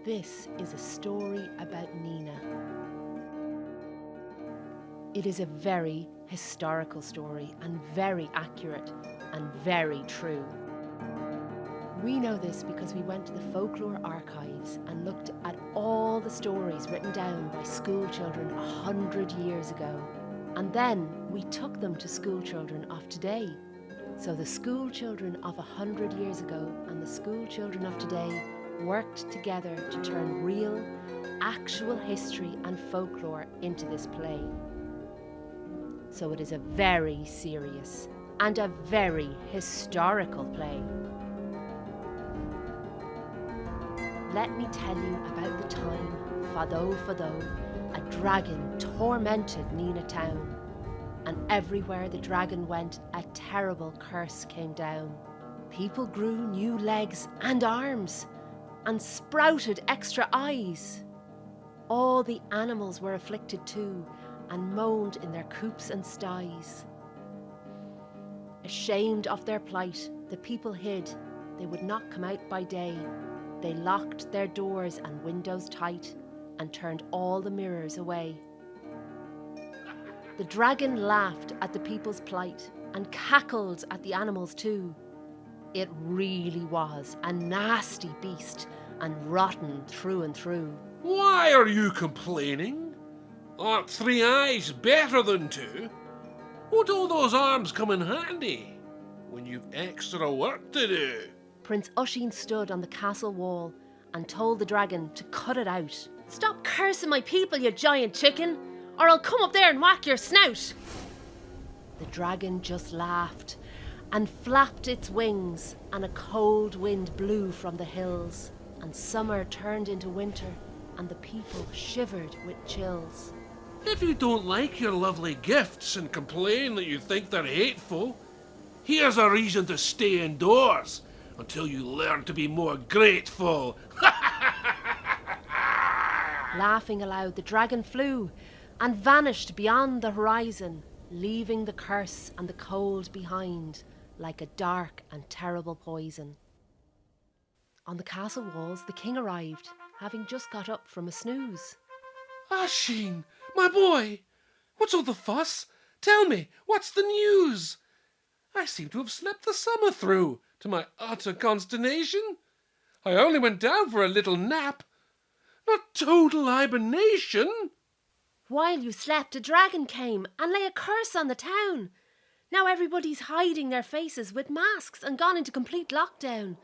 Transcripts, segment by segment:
This is a story about Nina. It is a very historical story and very accurate and very true. We know this because we went to the folklore archives and looked at all the stories written down by school children 100 years ago. And then we took them to school children of today. So the school children of 100 years ago and the school children of today worked together to turn real, actual history and folklore into this play. So it is a very serious and a very historical play. Let me tell you about the time Fado, a dragon tormented Nina town. And everywhere the dragon went, a terrible curse came down. People grew new legs and arms and sprouted extra eyes. All the animals were afflicted too and moaned in their coops and sties. Ashamed of their plight, the people hid. They would not come out by day. They locked their doors and windows tight and turned all the mirrors away. The dragon laughed at the people's plight and cackled at the animals too. It really was a nasty beast and rotten through and through. Why are you complaining? Aren't 3 eyes better than 2? Would all those arms come in handy when you've extra work to do? Prince Oisin stood on the castle wall and told the dragon to cut it out. Stop cursing my people, you giant chicken, or I'll come up there and whack your snout. The dragon just laughed and flapped its wings, and a cold wind blew from the hills, and summer turned into winter, and the people shivered with chills. If you don't like your lovely gifts and complain that you think they're hateful, here's a reason to stay indoors until you learn to be more grateful. Laughing aloud, the dragon flew and vanished beyond the horizon, leaving the curse and the cold behind like a dark and terrible poison. On the castle walls, the king arrived, having just got up from a snooze. Oisin, my boy, what's all the fuss? Tell me, what's the news? I seem to have slept the summer through, to my utter consternation. I only went down for a little nap, not total hibernation. While you slept, a dragon came and lay a curse on the town. Now everybody's hiding their faces with masks and gone into complete lockdown.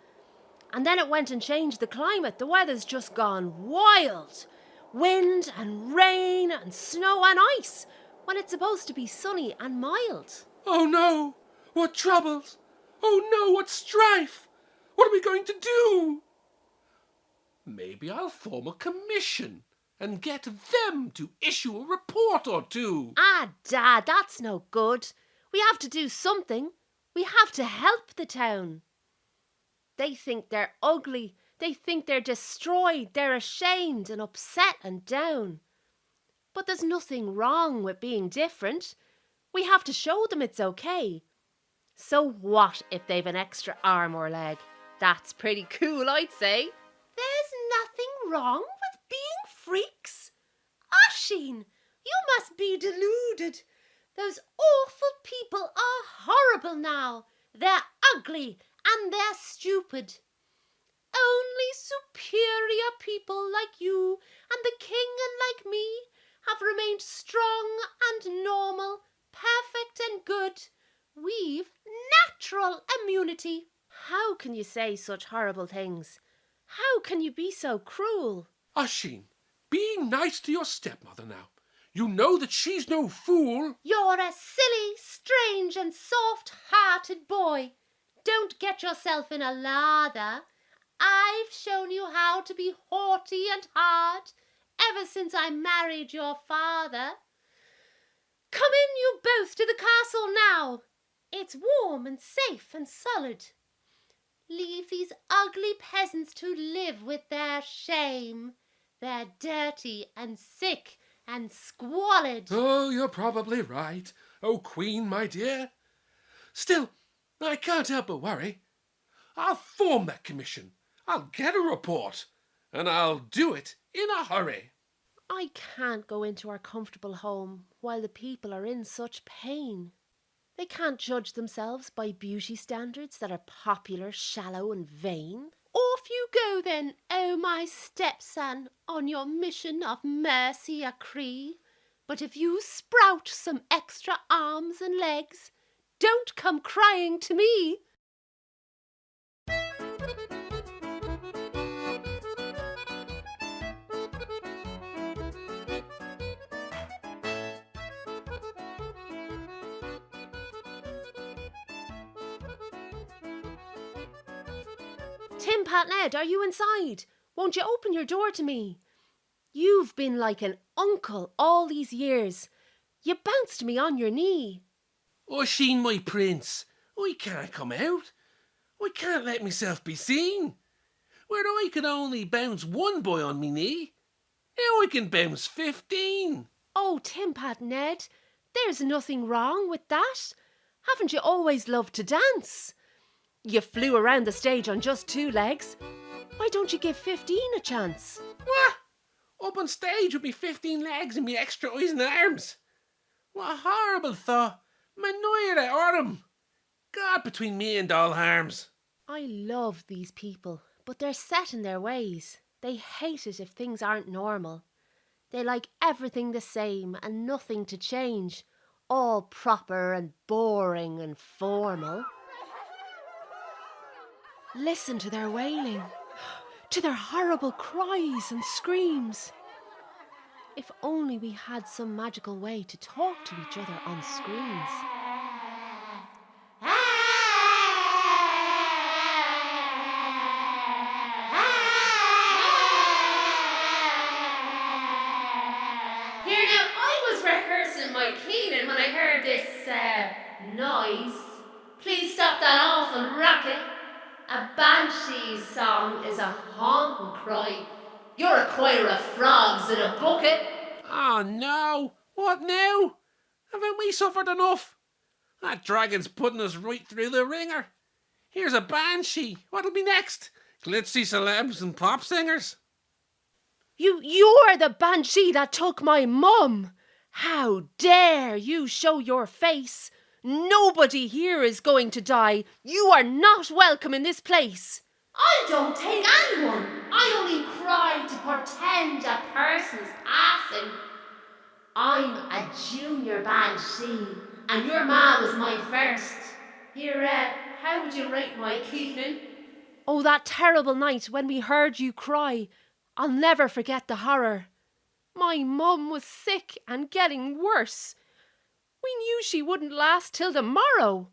And then it went and changed the climate. The weather's just gone wild. Wind and rain and snow and ice when it's supposed to be sunny and mild. Oh no, what troubles? Oh no, what strife? What are we going to do? Maybe I'll form a commission and get them to issue a report or two. Ah, Dad, that's no good. We have to do something. We have to help the town. They think they're ugly. They think they're destroyed. They're ashamed and upset and down. But there's nothing wrong with being different. We have to show them it's okay. So what if they've an extra arm or leg? That's pretty cool, I'd say. There's nothing wrong with being freaks. Oisin, you must be deluded. Those awful people are horrible now. They're ugly and they're stupid. Only superior people like you and the king and like me have remained strong and normal, perfect and good. We've natural immunity. How can you say such horrible things? How can you be so cruel? Oisin, be nice to your stepmother now. You know that she's no fool. You're a silly, strange and soft-hearted boy. Don't get yourself in a lather. I've shown you how to be haughty and hard ever since I married your father. Come in, you both, to the castle now. It's warm and safe and solid. Leave these ugly peasants to live with their shame. They're dirty and sick and squalid. Oh, you're probably right. Oh, Queen, my dear. Still, I can't help but worry. I'll form that commission. I'll get a report. and I'll do it in a hurry. I can't go into our comfortable home while the people are in such pain. They can't judge themselves by beauty standards that are popular, shallow and vain. Off you go then, oh my stepson, on your mission of mercy a cree. But if you sprout some extra arms and legs, don't come crying to me. Tim, Pat, Ned, are you inside? Won't you open your door to me? You've been like an uncle all these years. You bounced me on your knee. Oisin, my prince, I can't come out. I can't let myself be seen. Where I could only bounce one boy on me knee, now I can bounce 15. Oh, Tim, Pat, Ned, there's nothing wrong with that. Haven't you always loved to dance? You flew around the stage on just 2 legs. Why don't you give 15 a chance? What? Up on stage with me 15 legs and me extra eyes and arms? What a horrible thought. Manoir autumn. God between me and all harms. I love these people, but they're set in their ways. They hate it if things aren't normal. They like everything the same and nothing to change. All proper and boring and formal. Listen to their wailing, to their horrible cries and screams. If only we had some magical way to talk to each other on screens. Here now, I was rehearsing my keening when I heard this noise. Please stop that awful racket. A banshee's song is a haunting cry. You're a choir of frogs in a bucket. Oh no. What now? Haven't we suffered enough? That dragon's putting us right through the ringer. Here's a banshee. What'll be next? Glitzy celebs and pop singers? You're the banshee that took my mum. How dare you show your face? Nobody here is going to die. You are not welcome in this place. I don't take anyone. I only cry to portend a person's passing. I'm a junior banshee, and your ma was my first. Here, how would you rate my keening? Oh, that terrible night when we heard you cry. I'll never forget the horror. My mum was sick and getting worse. We knew she wouldn't last till the morrow.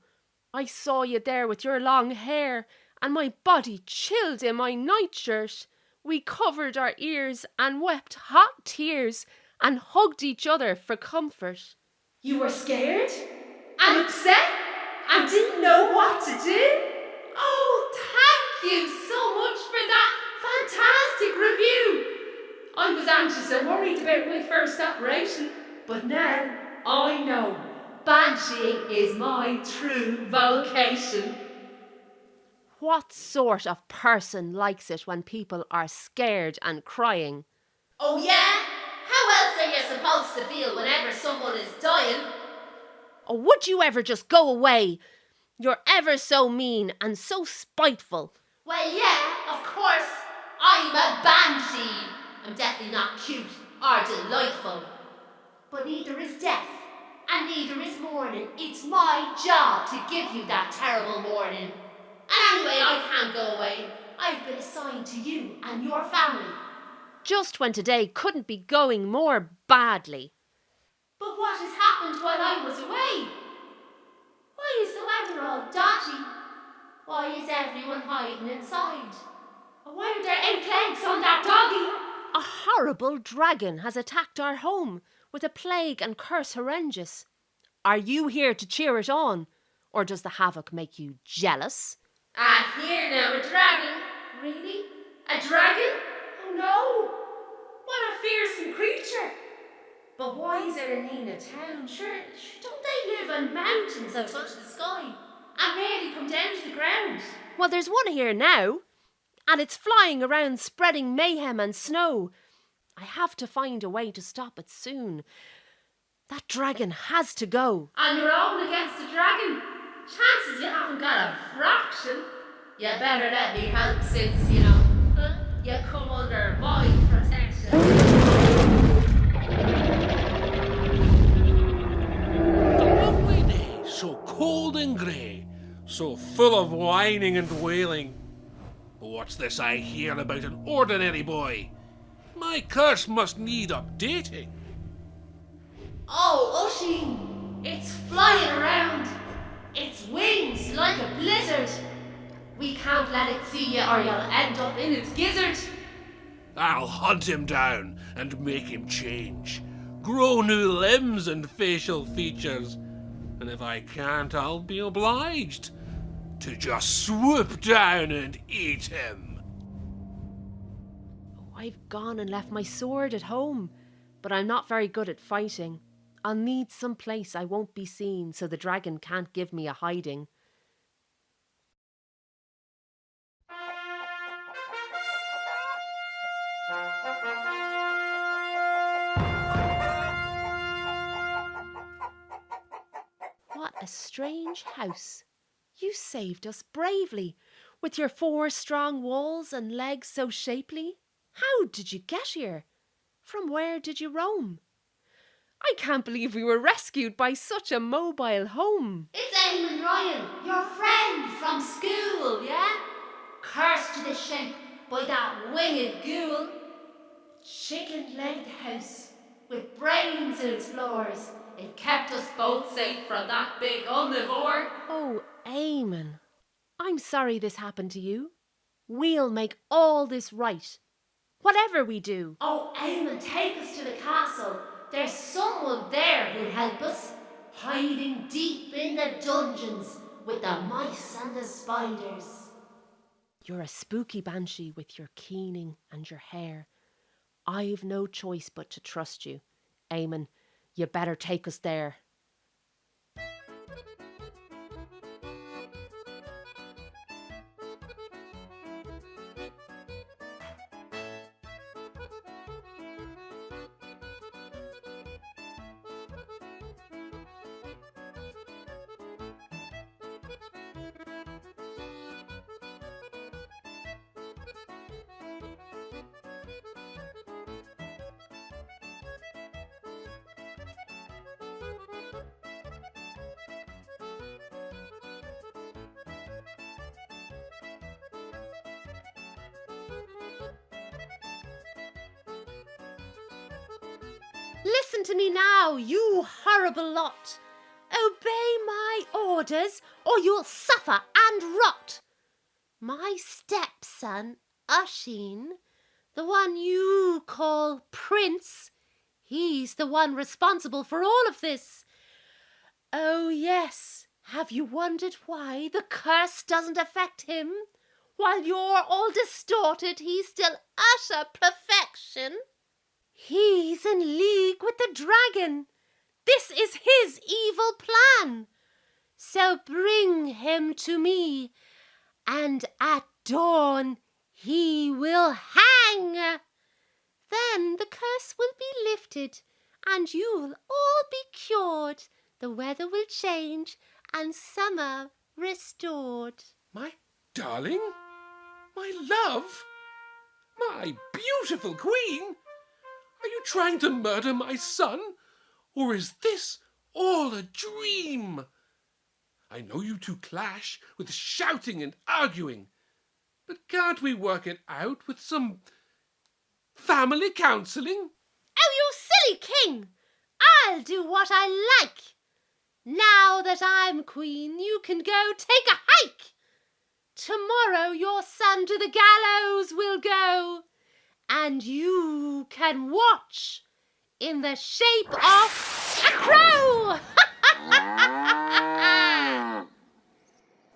I saw you there with your long hair, and my body chilled in my nightshirt. We covered our ears and wept hot tears and hugged each other for comfort. You were scared and upset and didn't know what to do? Oh, thank you so much for that fantastic review. I was anxious and worried about my first operation, but now I know bansheeing is my true vocation. What sort of person likes it when people are scared and crying? Oh yeah? How else are you supposed to feel whenever someone is dying? Oh, would you ever just go away? You're ever so mean and so spiteful. Well, yeah, of course. I'm a banshee. I'm definitely not cute or delightful. But neither is death, and neither is mourning. It's my job to give you that terrible warning. And anyway, I can't go away. I've been assigned to you and your family. Just when today couldn't be going more badly. But what has happened while I was away? Why is the weather all dodgy? Why is everyone hiding inside? And why are there 8 legs on that doggy? A horrible dragon has attacked our home with a plague and curse horrendous. Are you here to cheer it on, or does the havoc make you jealous? Here now, a dragon? Really? A dragon? Oh no! What a fearsome creature! But why is there a Nina town? Sure, don't they live on mountains that touch the sky and rarely come down to the ground? Well, there's one here now, and it's flying around spreading mayhem and snow. I have to find a way to stop it soon. That dragon has to go. And you're all against the dragon. Chances you haven't got a fraction. You better let me help since, you come under my protection. A lovely day, so cold and grey, so full of whining and wailing. What's this I hear about an ordinary boy? My curse must need updating. Oh, Oisin, it's flying around. Its wings like a blizzard. We can't let it see you or you'll end up in its gizzard. I'll hunt him down and make him change, grow new limbs and facial features, and if I can't, I'll be obliged to just swoop down and eat him. Oh, I've gone and left my sword at home, but I'm not very good at fighting. I'll need some place I won't be seen so the dragon can't give me a hiding. What a strange house. You saved us bravely, with your 4 strong walls and legs so shapely. How did you get here? From where did you roam? I can't believe we were rescued by such a mobile home. It's Eamon Ryan, your friend from school, yeah? Cursed to the shape by that winged ghoul. Chicken-legged house with brains in its floors. It kept us both safe from that big omnivore. Oh, Eamon, I'm sorry this happened to you. We'll make all this right, whatever we do. Oh, Eamon, take us to the castle. There's someone there who'll help us. Hiding deep in the dungeons with the mice and the spiders. You're a spooky banshee with your keening and your hair. I've no choice but to trust you. Eamon, you better take us there. Listen to me now, you horrible lot. Obey my orders, or you'll suffer and rot. My stepson, Oisin, the one you call Prince, he's the one responsible for all of this. Oh yes, have you wondered why the curse doesn't affect him? While you're all distorted, he's still utter perfection. He's in league with the dragon. This is his evil plan. So bring him to me, and at dawn he will hang. Then the curse will be lifted, and you'll all be cured. The weather will change, and summer restored. My darling? My love? My beautiful queen? Are you trying to murder my son? Or is this all a dream? I know you two clash with shouting and arguing, but can't we work it out with some family counselling? Oh, you silly king! I'll do what I like. Now that I'm queen, you can go take a hike. Tomorrow your son to the gallows will go, and you can watch in the shape of a crow.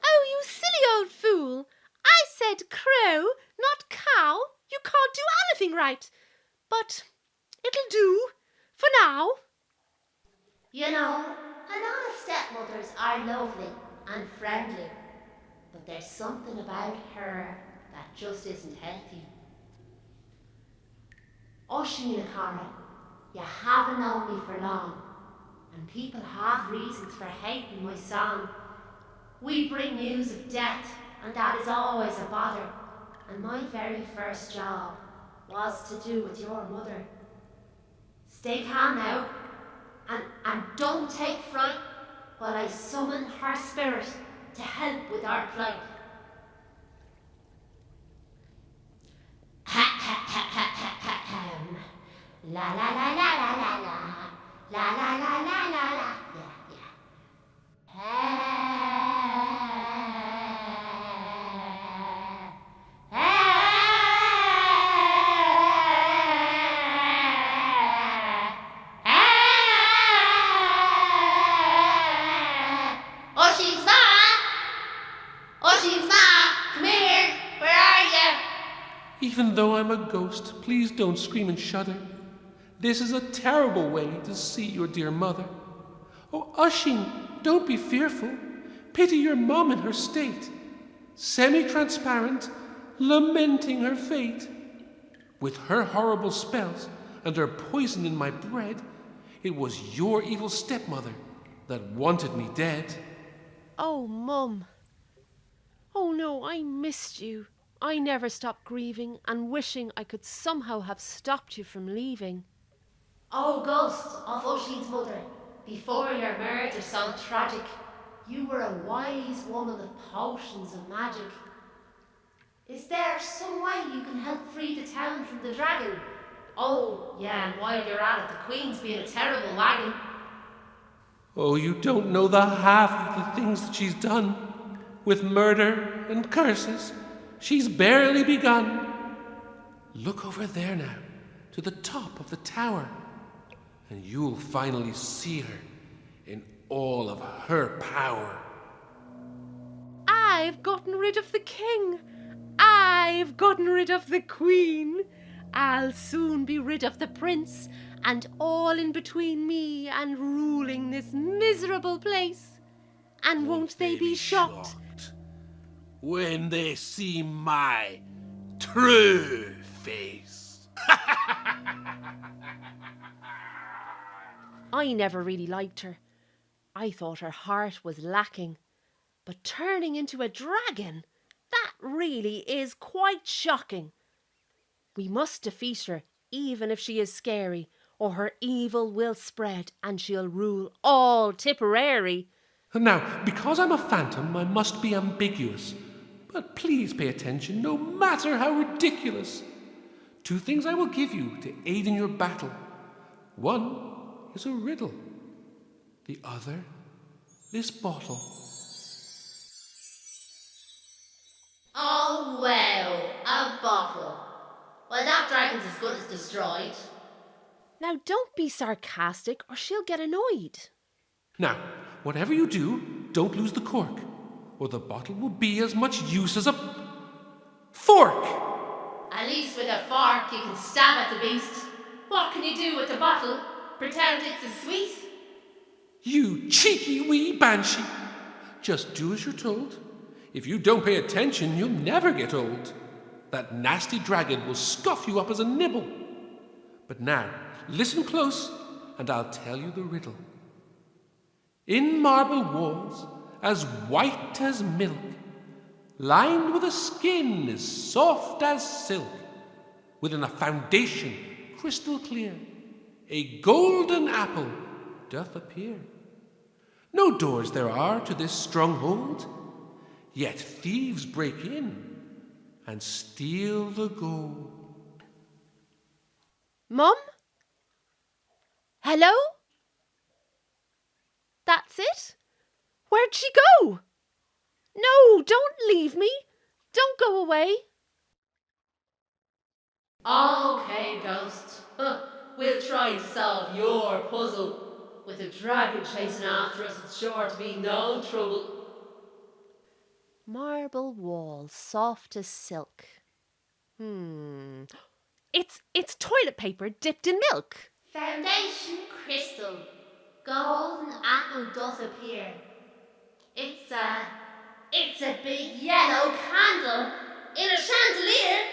Oh, you silly old fool. I said crow, not cow. You can't do anything right. But it'll do for now. You know, a lot of stepmothers are lovely and friendly, but there's something about her That just isn't healthy. Oisin Cara, you haven't known me for long, and people have reasons for hating my song. We bring news of death, and that is always a bother. And my very first job was to do with your mother. Stay calm now, and don't take fright while I summon her spirit to help with our plight. La la la la la la la. La la la la la la. Yeah, yeah. Oisin's ma! Oisin's ma! Come here! Where are you? Even though I'm a ghost, please don't scream and shudder. This is a terrible way to see your dear mother. Oh, Oisin, don't be fearful. Pity your mum in her state, semi-transparent, lamenting her fate. With her horrible spells and her poison in my bread, it was your evil stepmother that wanted me dead. Oh, Mum. Oh no, I missed you. I never stopped grieving and wishing I could somehow have stopped you from leaving. Oh, ghost of Oisin's mother, before your murder so tragic, you were a wise woman of potions and magic. Is there some way you can help free the town from the dragon? Oh, yeah, and while you're at it, the Queen's being a terrible wagon. Oh, you don't know the half of the things that she's done. With murder and curses, she's barely begun. Look over there now, to the top of the tower, and you'll finally see her in all of her power. I've gotten rid of the king. I've gotten rid of the queen. I'll soon be rid of the prince and all in between me and ruling this miserable place. And won't they be shocked? When they see my true face? I never really liked her. I thought her heart was lacking. But turning into a dragon, that really is quite shocking. We must defeat her, even if she is scary, or her evil will spread and she'll rule all Tipperary. Now, because I'm a phantom, I must be ambiguous. But please pay attention, no matter how ridiculous. 2 things I will give you to aid in your battle. One is a riddle. The other, this bottle. Oh, well, a bottle. Well, that dragon's as good as destroyed. Now don't be sarcastic or she'll get annoyed. Now, whatever you do, don't lose the cork, or the bottle will be as much use as a fork. At least with a fork you can stab at the beast. What can you do with the bottle? Pretend it's a sweet? You cheeky wee banshee. Just do as you're told. If you don't pay attention, you'll never get old. That nasty dragon will scoff you up as a nibble. But now, listen close, and I'll tell you the riddle. In marble walls, as white as milk, lined with a skin as soft as silk, within a foundation crystal clear, a golden apple doth appear. No doors there are to this stronghold, yet thieves break in and steal the gold. Mum? Hello? That's it? Where'd she go? No, don't leave me. Don't go away. Okay, ghost. We'll try to solve your puzzle. With a dragon chasing after us, it's sure to be no trouble. Marble walls, soft as silk. It's toilet paper dipped in milk. Foundation crystal, golden apple doth appear. It's a big yellow candle in a chandelier.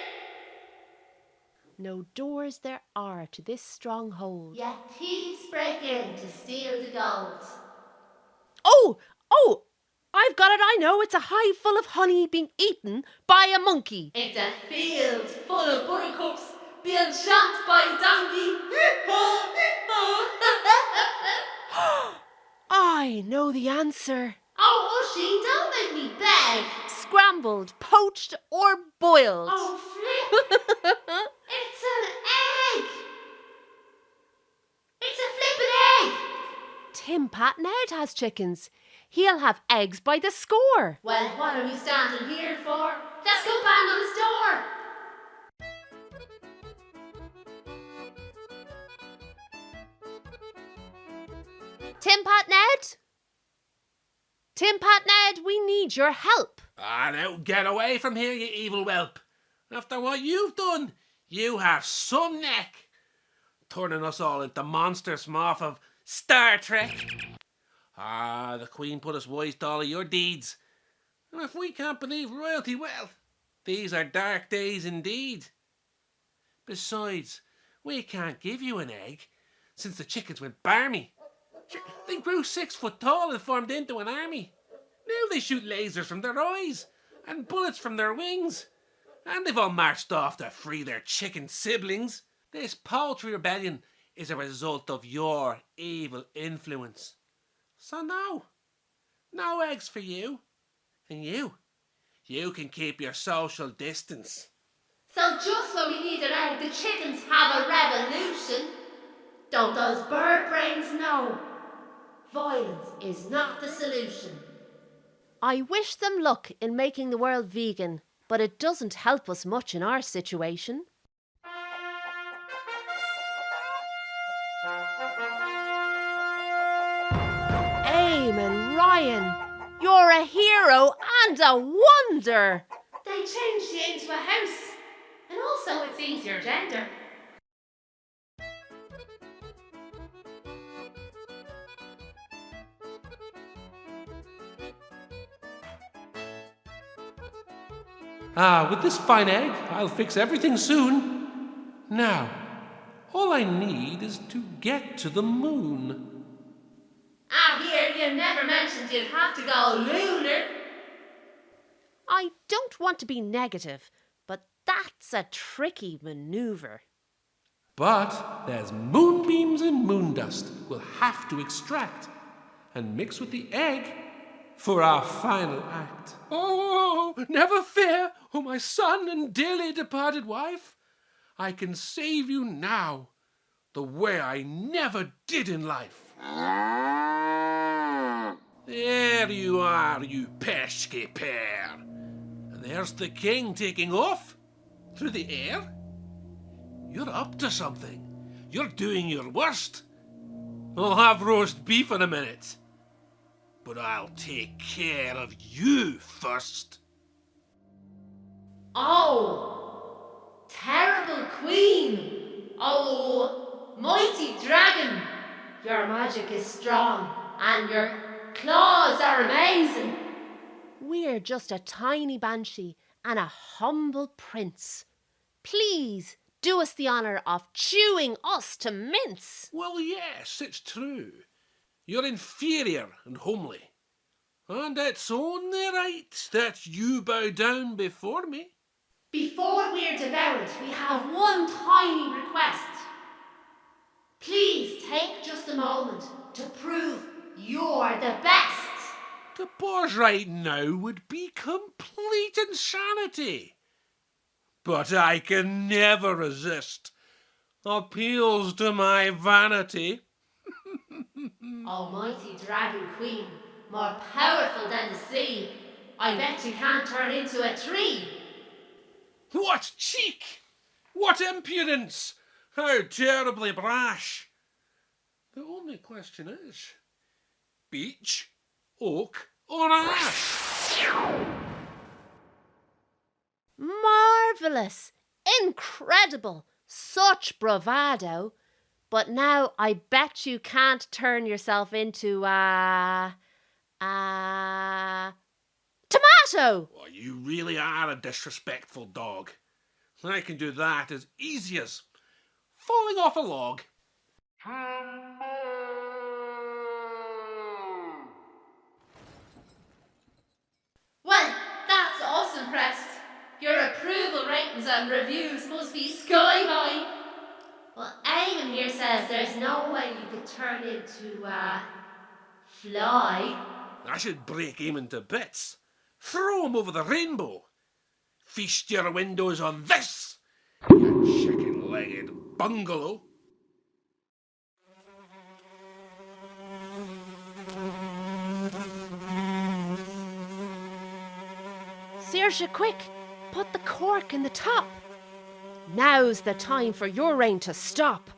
No doors there are to this stronghold. Yet thieves break in to steal the gold. Oh, I've got it, I know. It's a hive full of honey being eaten by a monkey. It's a field full of buttercups being chomped by a donkey. I know the answer. Oh, Oisin, don't make me beg. Scrambled, poached, or boiled. Oh, flip. It's an egg. It's a flippin' egg. Tim Pat Ned has chickens. He'll have eggs by the score. Well, what are we standing here for? Let's go bang on his door. Tim Pat Ned? Tim Pat Ned, we need your help. Ah, now get away from here, you evil whelp. After what you've done, you have some neck. Turning us all into monsters from off of Star Trek. Ah, the Queen put us wise to all of your deeds. And if we can't believe royalty, well, these are dark days indeed. Besides, we can't give you an egg, since the chickens went barmy. They grew 6 foot tall and formed into an army. Now they shoot lasers from their eyes and bullets from their wings. And they've all marched off to free their chicken siblings. This poultry rebellion is a result of your evil influence. So no eggs for you. And you can keep your social distance. So just when we need an egg, the chickens have a revolution. Don't those bird brains know? Violence is not the solution. I wish them luck in making the world vegan, but it doesn't help us much in our situation. Aim and Ryan, you're a hero and a wonder. They changed you into a house. And also it seems your gender. Ah, with this fine egg, I'll fix everything soon. Now, all I need is to get to the moon. Here you never mentioned you'd have to go lunar. I don't want to be negative, but that's a tricky manoeuvre. But there's moonbeams and moon dust we'll have to extract and mix with the egg for our final act. Oh, never fear, oh my son and dearly departed wife. I can save you now, the way I never did in life. There you are, you pesky pair. There's the king taking off through the air. You're up to something. You're doing your worst. I'll have roast beef in a minute. But I'll take care of you first. Oh, terrible queen. Oh, mighty dragon. Your magic is strong and your claws are amazing. We're just a tiny banshee and a humble prince. Please do us the honour of chewing us to mince. Well, yes, it's true. You're inferior and homely. And it's only right that you bow down before me. Before we're devoured, we have one tiny request. Please take just a moment to prove you're the best. To pause right now would be complete insanity. But I can never resist appeals to my vanity. Almighty dragon queen, more powerful than the sea. I bet you can't turn into a tree. What cheek! What impudence! How terribly brash! The only question is, beech, oak, or ash? Marvellous! Incredible! Such bravado! But now I bet you can't turn yourself into Tomato! Oh, you really are a disrespectful dog. I can do that as easy as falling off a log. Well, that's us impressed. Your approval ratings and reviews must be sky high. Well, Eamon here says there's no way you could turn into a fly. I should break him into bits. Throw him over the rainbow. Feast your windows on this, you chicken-legged bungalow. Saoirse, quick! Put the cork in the top. Now's the time for your rain to stop.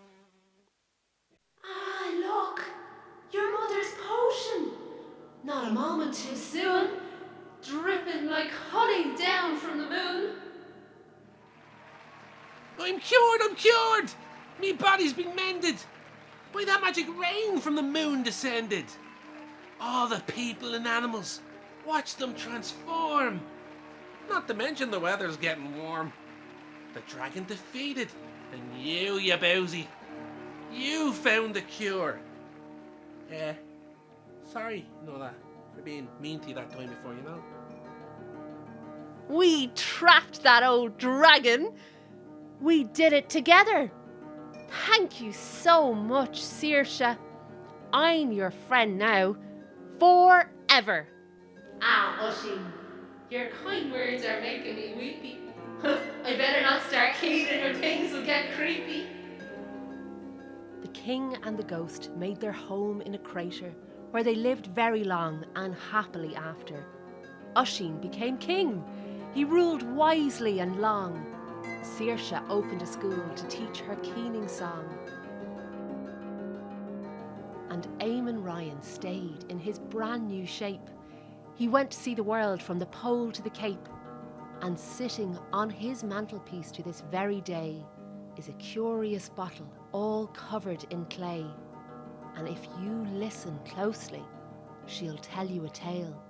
Ah, look! Your mother's potion! Not a moment too soon. Dripping like honey down from the moon. I'm cured, I'm cured! Me body's been mended. By that magic rain from the moon descended. All the people and animals, watch them transform. Not to mention the weather's getting warm. The dragon defeated, and you bowsy, you found the cure. Sorry, Nola, for being mean to you that time before, you know. We trapped that old dragon. We did it together. Thank you so much, Saoirse. I'm your friend now, forever. Ah, Oisin, your kind words are making me weepy. I better not start keeling or things will get creepy. The king and the ghost made their home in a crater where they lived very long and happily after. Oisin became king. He ruled wisely and long. Saoirse opened a school to teach her keening song. And Eamon Ryan stayed in his brand new shape. He went to see the world from the pole to the cape. And sitting on his mantelpiece to this very day is a curious bottle all covered in clay. And if you listen closely, she'll tell you a tale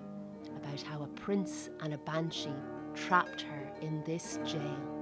about how a prince and a banshee trapped her in this jail.